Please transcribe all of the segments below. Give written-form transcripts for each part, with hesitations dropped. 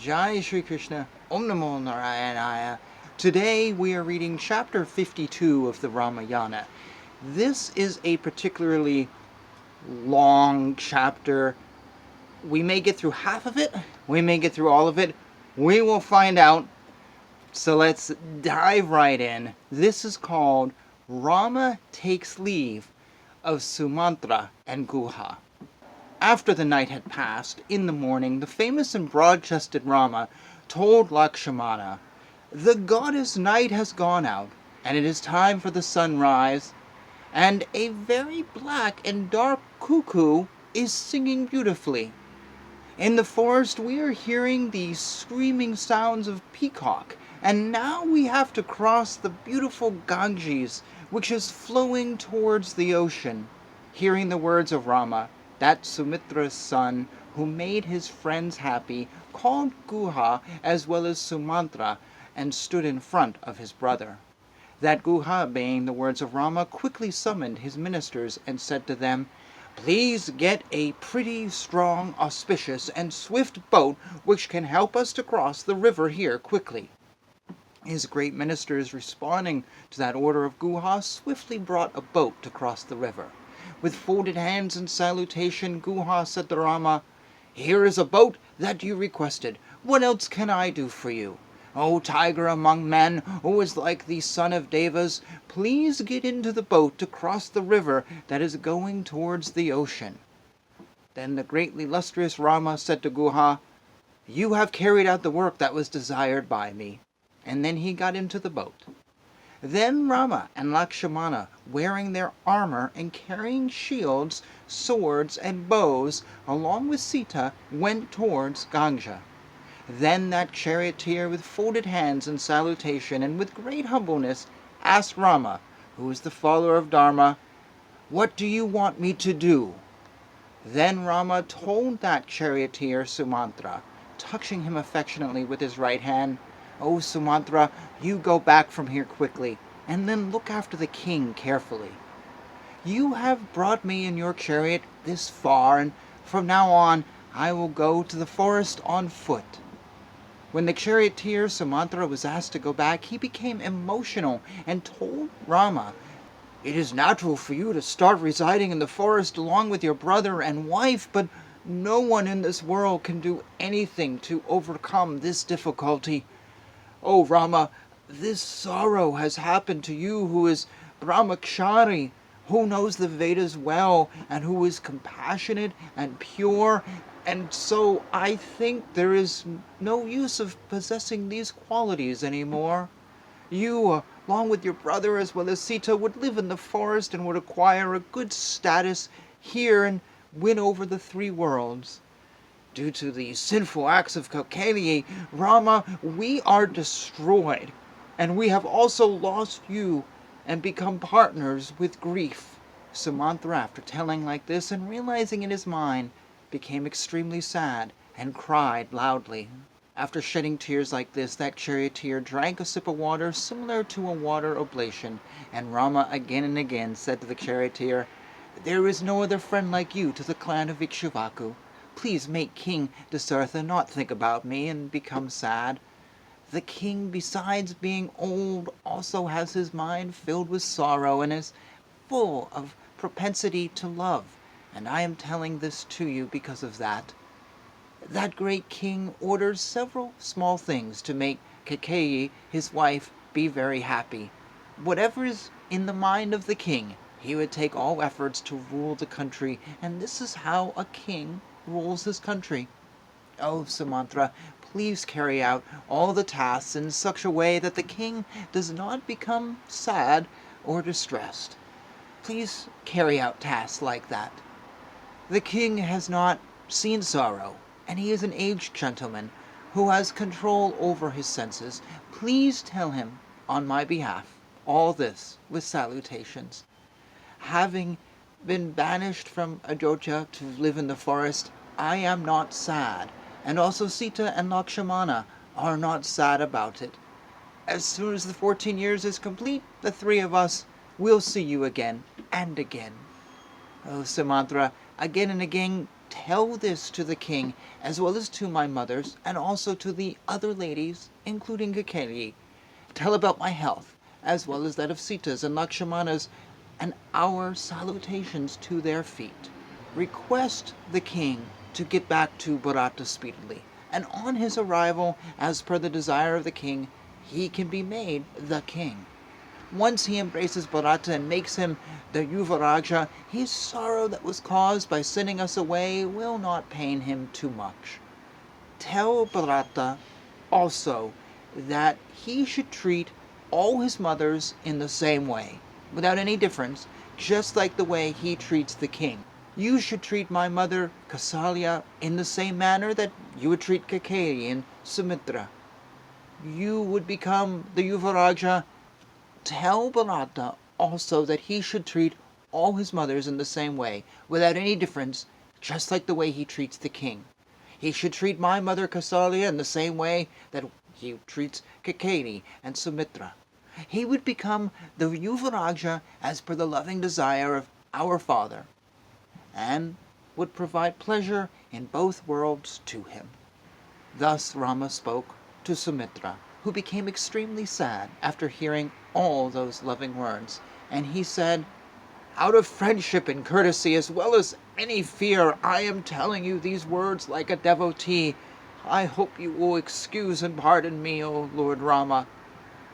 Jai Shri Krishna, Om Namo Narayanaya. Today we are reading chapter 52 of the Ramayana. This is a particularly long chapter. We may get through half of it, we may get through all of it. We will find out. So let's dive right in. This is called Rama Takes Leave of Sumanthra and Guha. After the night had passed, in the morning, the famous and broad-chested Rama told Lakshmana, "The goddess night has gone out, and it is time for the sunrise, and a very black and dark cuckoo is singing beautifully. In the forest we are hearing the screaming sounds of peacock, and now we have to cross the beautiful Ganges, which is flowing towards the ocean." Hearing the words of Rama, that Sumitra's son, who made his friends happy, called Guha as well as Sumanthra, and stood in front of his brother. That Guha, obeying the words of Rama, quickly summoned his ministers and said to them, "Please get a pretty, strong, auspicious, and swift boat which can help us to cross the river here quickly." His great ministers, responding to that order of Guha, swiftly brought a boat to cross the river. With folded hands and salutation, Guha said to Rama, "Here is a boat that you requested. What else can I do for you? O tiger among men, who is like the son of Devas, please get into the boat to cross the river that is going towards the ocean." Then the greatly illustrious Rama said to Guha, "You have carried out the work that was desired by me." And then he got into the boat. Then Rama and Lakshmana, wearing their armor and carrying shields, swords, and bows, along with Sita, went towards Ganga. Then that charioteer, with folded hands in salutation and with great humbleness, asked Rama, who is the follower of Dharma, "What do you want me to do?" Then Rama told that charioteer Sumanthra, touching him affectionately with his right hand, "O Sumanthra, you go back from here quickly, and then look after the king carefully. You have brought me in your chariot this far, and from now on I will go to the forest on foot." When the charioteer Sumanthra was asked to go back, he became emotional and told Rama, "It is natural for you to start residing in the forest along with your brother and wife, but no one in this world can do anything to overcome this difficulty. O Rama, this sorrow has happened to you who is Brahmachari, who knows the Vedas well, and who is compassionate and pure, and so I think there is no use of possessing these qualities anymore. You, along with your brother as well as Sita, would live in the forest and would acquire a good status here and win over the three worlds. Due to the sinful acts of Kaukaliya, Rama, we are destroyed, and we have also lost you and become partners with grief." Sumanthra, after telling like this and realizing in his mind, became extremely sad and cried loudly. After shedding tears like this, that charioteer drank a sip of water similar to a water oblation, and Rama again and again said to the charioteer, "There is no other friend like you to the clan of Ikshvaku. Please make King Dasartha not think about me and become sad. The king, besides being old, also has his mind filled with sorrow and is full of propensity to love, and I am telling this to you because of that. That great king orders several small things to make Kaikeyi, his wife, be very happy. Whatever is in the mind of the king, he would take all efforts to rule the country, and this is how a king rules his country. Oh, Sumanthra, please carry out all the tasks in such a way that the king does not become sad or distressed. Please carry out tasks like that. The king has not seen sorrow, and he is an aged gentleman who has control over his senses. Please tell him, on my behalf, all this with salutations. Having been banished from Ayodhya to live in the forest, I am not sad, and also Sita and Lakshmana are not sad about it. As soon as the 14 years is complete, the three of us will see you again and again." Oh, Sumanthra, again and again Tell this to the king, as well as to my mothers, and also to the other ladies, including Kekeli. Tell about my health, as well as that of Sita's and Lakshmana's, and our salutations to their feet. Request the king to get back to Bharata speedily, and on his arrival, as per the desire of the king, he can be made the king. Once he embraces Bharata and makes him the Yuvaraja, his sorrow that was caused by sending us away will not pain him too much. Tell Bharata also that he should treat all his mothers in the same way, without any difference, just like the way he treats the king. You should treat my mother, Kausalya, in the same manner that you would treat Kaikeyi and Sumitra. You would become the Yuvaraja. Tell Bharata also that he should treat all his mothers in the same way, without any difference, just like the way he treats the king. He should treat my mother Kausalya in the same way that he treats Kaikeyi and Sumitra. He would become the Yuvaraja as per the loving desire of our father, and would provide pleasure in both worlds to him. Thus Rama spoke to Sumitra, who became extremely sad after hearing all those loving words, and he said, "Out of friendship and courtesy, as well as any fear, I am telling you these words like a devotee. I hope you will excuse and pardon me, O Lord Rama.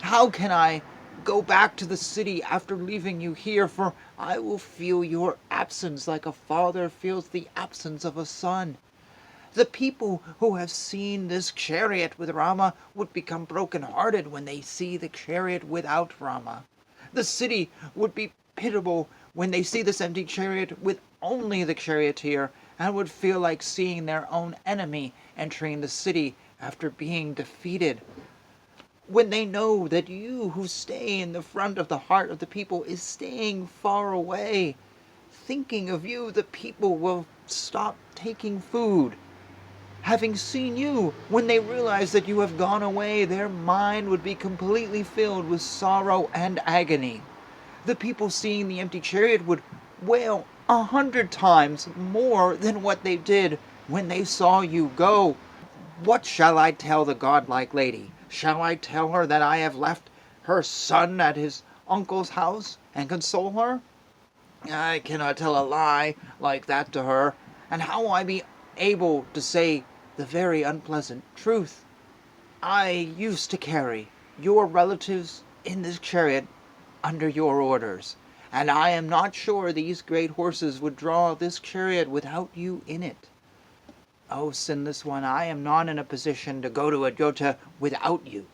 How can I go back to the city after leaving you here, for I will feel your absence like a father feels the absence of a son. The people who have seen this chariot with Rama would become broken-hearted when they see the chariot without Rama. The city would be pitiable when they see this empty chariot with only the charioteer, and would feel like seeing their own enemy entering the city after being defeated. When they know that you who stay in the front of the heart of the people is staying far away, thinking of you, the people will stop taking food. Having seen you, when they realize that you have gone away, their mind would be completely filled with sorrow and agony. The people seeing the empty chariot would wail 100 times more than what they did when they saw you go. What shall I tell the godlike lady? Shall I tell her that I have left her son at his uncle's house and console her? I cannot tell a lie like that to her, and how will I be able to say the very unpleasant truth? I used to carry your relatives in this chariot under your orders, and I am not sure these great horses would draw this chariot without you in it. Oh, sinless one, I am not in a position to go to Ayodhya without you,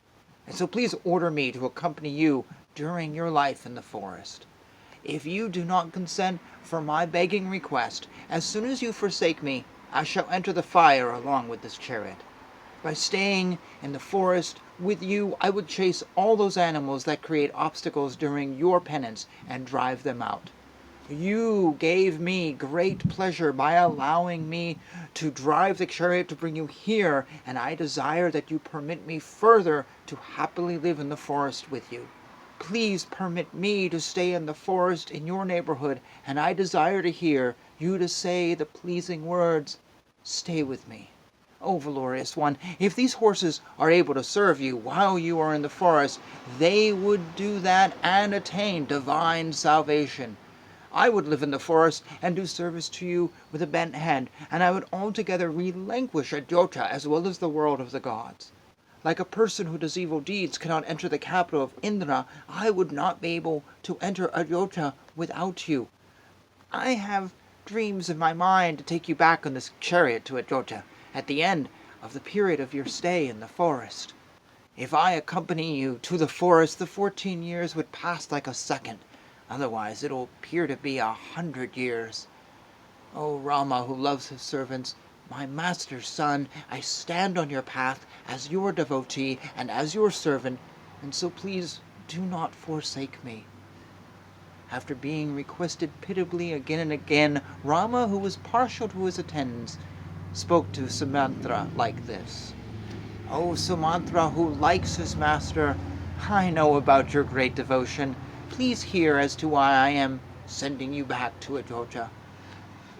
and so please order me to accompany you during your life in the forest. If you do not consent for my begging request, as soon as you forsake me, I shall enter the fire along with this chariot. By staying in the forest with you, I would chase all those animals that create obstacles during your penance and drive them out. You gave me great pleasure by allowing me to drive the chariot to bring you here, and I desire that you permit me further to happily live in the forest with you. Please permit me to stay in the forest in your neighborhood, and I desire to hear you to say the pleasing words, 'Stay with me.' O valorous one, if these horses are able to serve you while you are in the forest, they would do that and attain divine salvation. I would live in the forest and do service to you with a bent head, and I would altogether relinquish Ayodhya as well as the world of the gods. Like a person who does evil deeds cannot enter the capital of Indra, I would not be able to enter Ayodhya without you. I have dreams in my mind to take you back on this chariot to Ayodhya at the end of the period of your stay in the forest. If I accompany you to the forest, the 14 years would pass like a second. Otherwise, it'll appear to be 100 years. O Rama, who loves his servants, my master's son, I stand on your path as your devotee and as your servant, and so please do not forsake me." After being requested pitiably again and again, Rama, who was partial to his attendants, spoke to Sumanthra like this: "O Sumanthra, who likes his master, I know about your great devotion. Please hear as to why I am sending you back to Ayodhya.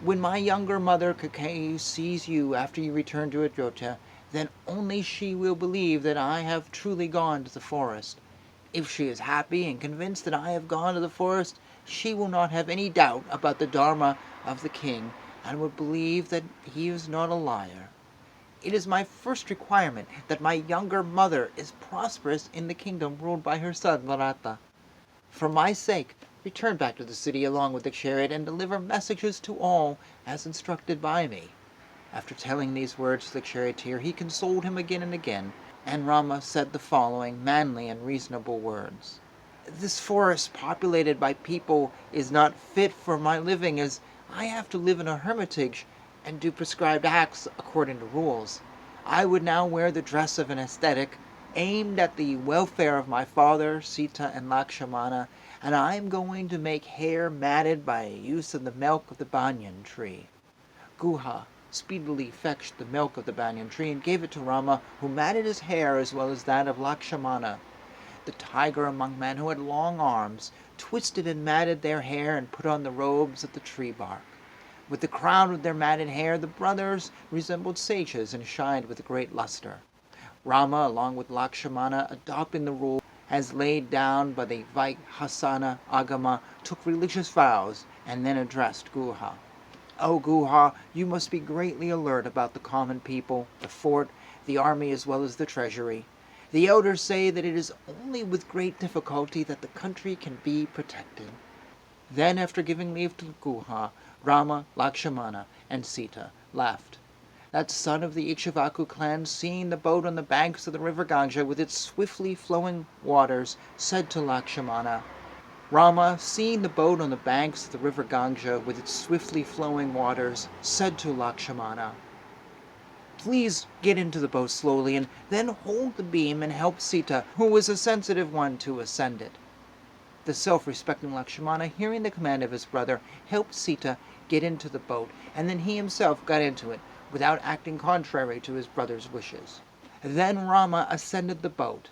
When my younger mother, Kakeyi, sees you after you return to Ayodhya, then only she will believe that I have truly gone to the forest. If she is happy and convinced that I have gone to the forest, she will not have any doubt about the dharma of the king, and would believe that he is not a liar. It is my first requirement that my younger mother is prosperous in the kingdom ruled by her son Bharata. For my sake, return back to the city along with the chariot and deliver messages to all as instructed by me." After telling these words to the charioteer, he consoled him again and again, and Rama said the following manly and reasonable words. "This forest populated by people is not fit for my living, as I have to live in a hermitage and do prescribed acts according to rules. I would now wear the dress of an ascetic, aimed at the welfare of my father, Sita, and Lakshmana, and I am going to make hair matted by use of the milk of the banyan tree." Guha speedily fetched the milk of the banyan tree and gave it to Rama, who matted his hair as well as that of Lakshmana. The tiger among men, who had long arms, twisted and matted their hair and put on the robes of the tree bark. With the crown of their matted hair, the brothers resembled sages and shined with great luster. Rama, along with Lakshmana, adopting the rule as laid down by the Vaikhasana Agama, took religious vows and then addressed Guha. "O Guha, you must be greatly alert about the common people, the fort, the army, as well as the treasury. The elders say that it is only with great difficulty that the country can be protected." Then, after giving leave to Guha, Rama, Lakshmana, and Sita left. That son of the Ikshvaku clan, seeing the boat on the banks of the river Ganga with its swiftly flowing waters, said to Lakshmana, Rama, seeing the boat on the banks of the river Ganga with its swiftly flowing waters, said to Lakshmana, "Please get into the boat slowly, and then hold the beam and help Sita, who was a sensitive one, to ascend it." The self-respecting Lakshmana, hearing the command of his brother, helped Sita get into the boat, and then he himself got into it, without acting contrary to his brother's wishes. Then Rama ascended the boat,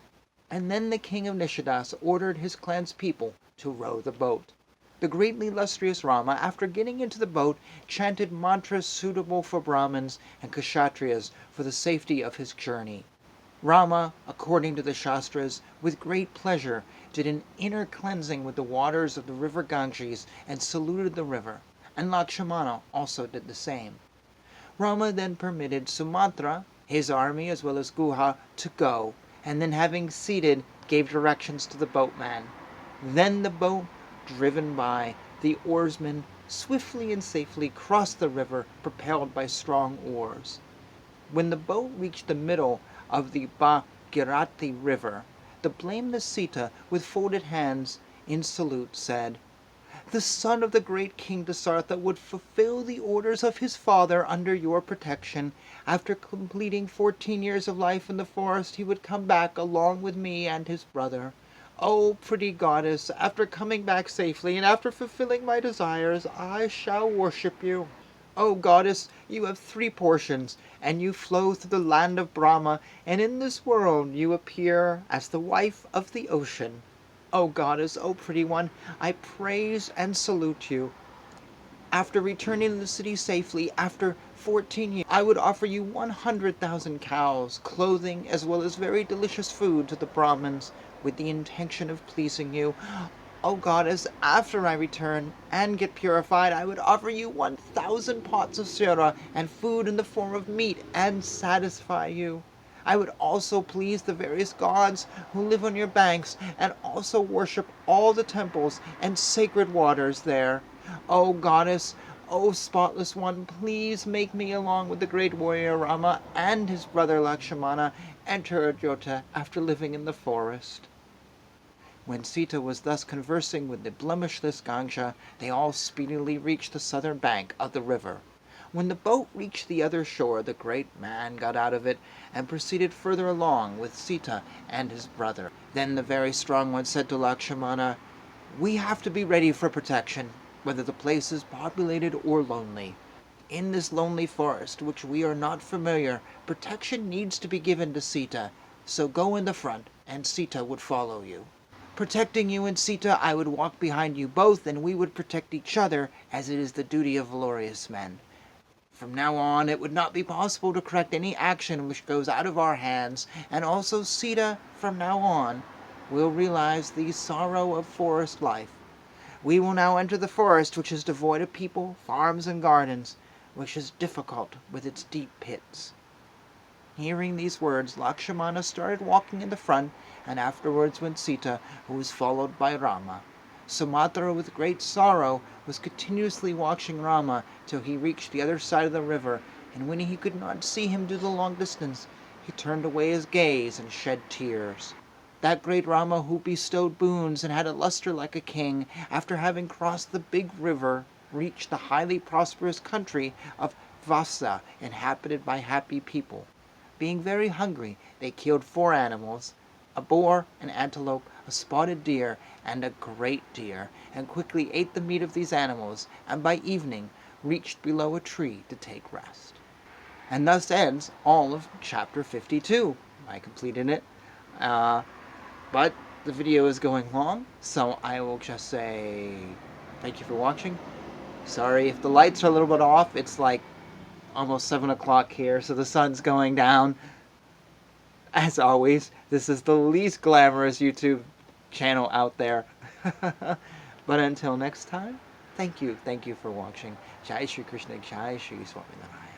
and then the king of Nishadas ordered his clan's people to row the boat. The greatly illustrious Rama, after getting into the boat, chanted mantras suitable for Brahmins and Kshatriyas for the safety of his journey. Rama, according to the Shastras, with great pleasure, did an inner cleansing with the waters of the river Ganges and saluted the river, and Lakshmana also did the same. Rama then permitted Sumanthra, his army, as well as Guha, to go, and then having seated, gave directions to the boatman. Then the boat, driven by the oarsmen, swiftly and safely crossed the river, propelled by strong oars. When the boat reached the middle of the Bhagirathi river, the blameless Sita, with folded hands in salute, said, "The son of the great King Dasartha would fulfill the orders of his father under your protection. After completing 14 years of life in the forest, he would come back along with me and his brother. O pretty goddess, after coming back safely, and after fulfilling my desires, I shall worship you. O goddess, you have 3 portions, and you flow through the land of Brahma, and in this world you appear as the wife of the ocean. O goddess, O pretty one, I praise and salute you. After returning to the city safely, after 14 years, I would offer you 100,000 cows, clothing, as well as very delicious food to the Brahmins, with the intention of pleasing you. O goddess, after I return and get purified, I would offer you 1,000 pots of sura and food in the form of meat and satisfy you. I would also please the various gods who live on your banks, and also worship all the temples and sacred waters there. O goddess, O spotless one, please make me, along with the great warrior Rama and his brother Lakshmana, enter Ayodhya after living in the forest." When Sita was thus conversing with the blemishless Ganga, they all speedily reached the southern bank of the river. When the boat reached the other shore, the great man got out of it and proceeded further along with Sita and his brother. Then the very strong one said to Lakshmana, "We have to be ready for protection, whether the place is populated or lonely. In this lonely forest, which we are not familiar, protection needs to be given to Sita, so go in the front, and Sita would follow you." protecting you and Sita, I would walk behind you both, and we would protect each other, as it is the duty of valorous men. From now on, it would not be possible to correct any action which goes out of our hands, and also Sita, from now on, will realize the sorrow of forest life. We will now enter the forest, which is devoid of people, farms, and gardens, which is difficult with its deep pits." Hearing these words, Lakshmana started walking in the front, and afterwards went Sita, who was followed by Rama. Sumanthra, with great sorrow, was continuously watching Rama till he reached the other side of the river, and when he could not see him due to the long distance, he turned away his gaze and shed tears. That great Rama, who bestowed boons and had a luster like a king, after having crossed the big river, reached the highly prosperous country of Vasa, inhabited by happy people. Being very hungry, they killed 4 animals, a boar, an antelope, a spotted deer, and a great deer, and quickly ate the meat of these animals, and by evening reached below a tree to take rest. And thus ends all of chapter 52. I completed it, but the video is going long, so I will just say thank you for watching. Sorry if the lights are a little bit off. It's like almost 7 o'clock here, so the sun's going down. As always, this is the least glamorous YouTube channel out there. But until next time, thank you for watching. Jai Shri Krishna, Jai Shri Swaminarayan.